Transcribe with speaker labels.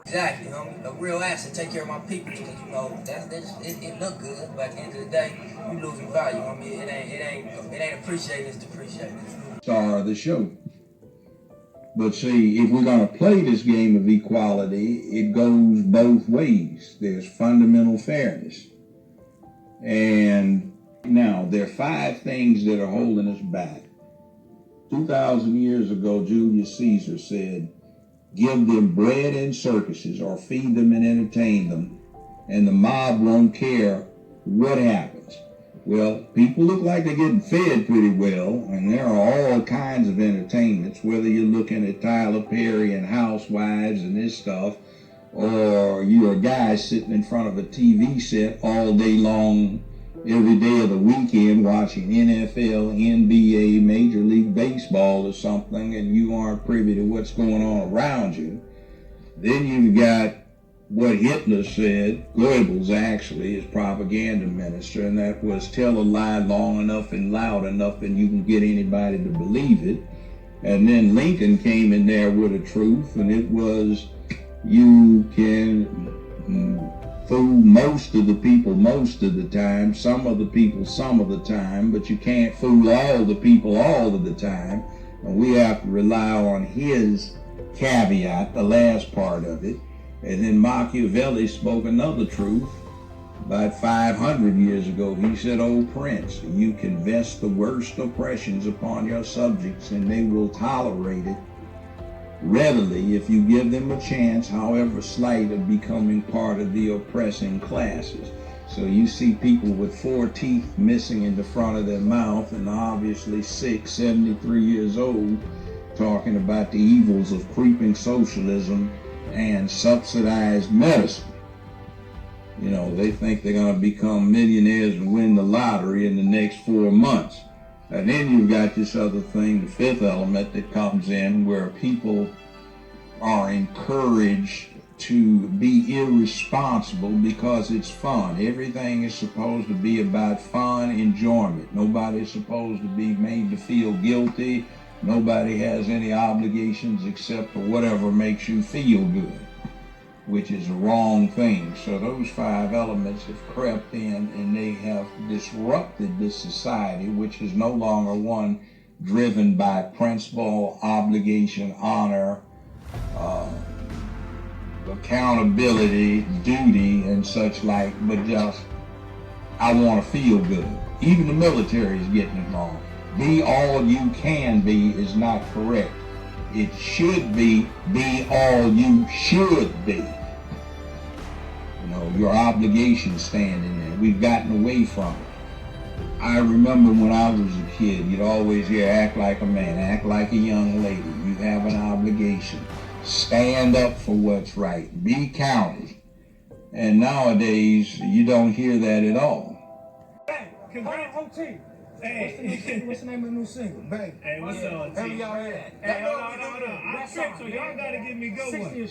Speaker 1: Exactly, homie. A real asset. Take care of my people, because you know it look good, but at the end of the day, you losing value, homie. It ain't appreciated. It's depreciated.
Speaker 2: Star of the show. But see, if we're going to play this game of equality, it goes both ways. There's fundamental fairness. And now, there are 5 things that are holding us back. 2,000 years ago, Julius Caesar said, give them bread and circuses, or feed them and entertain them, and the mob won't care what happens. Well, people look like they're getting fed pretty well, and there are all kinds of entertainments, whether you're looking at Tyler Perry and Housewives and this stuff, or you're a guy sitting in front of a TV set all day long, every day of the weekend, watching NFL, NBA, Major League Baseball or something, and you aren't privy to what's going on around you. Then you've got what Hitler said, Goebbels actually, his propaganda minister, and that was tell a lie long enough and loud enough and you can get anybody to believe it. And then Lincoln came in there with a truth, and it was you can fool most of the people most of the time, some of the people some of the time, but you can't fool all the people all of the time. And we have to rely on his caveat, the last part of it. And then Machiavelli spoke another truth about 500 years ago. He said, "O prince, you can vest the worst oppressions upon your subjects, and they will tolerate it readily if you give them a chance, however slight, of becoming part of the oppressing classes." So you see people with 4 teeth missing in the front of their mouth and obviously sick, 73 years old, talking about the evils of creeping socialism and subsidized medicine. You know, they think they're going to become millionaires and win the lottery in the next 4 months. And then you've got this other thing, the 5th element that comes in, where people are encouraged to be irresponsible because it's fun. Everything is supposed to be about fun, enjoyment. Nobody's supposed to be made to feel guilty. Nobody has any obligations except for whatever makes you feel good, which is a wrong thing. So those 5 elements have crept in, and they have disrupted this society, which is no longer one driven by principle, obligation, honor, accountability, duty, and such like, but just, I want to feel good. Even the military is getting it wrong. Be all you can be is not correct. It should be all you should be. You know, your obligations stand in there. We've gotten away from it. I remember when I was a kid, you'd always hear, act like a man, act like a young lady. You have an obligation. Stand up for what's right. Be counted. And nowadays, you don't hear that at all.
Speaker 3: Hey, what's the name of the new single? Bang.
Speaker 4: Hey, what's up, T?
Speaker 3: Hey, y'all hear that?
Speaker 4: Hey, hold on. I tripped, so y'all gotta give me good one.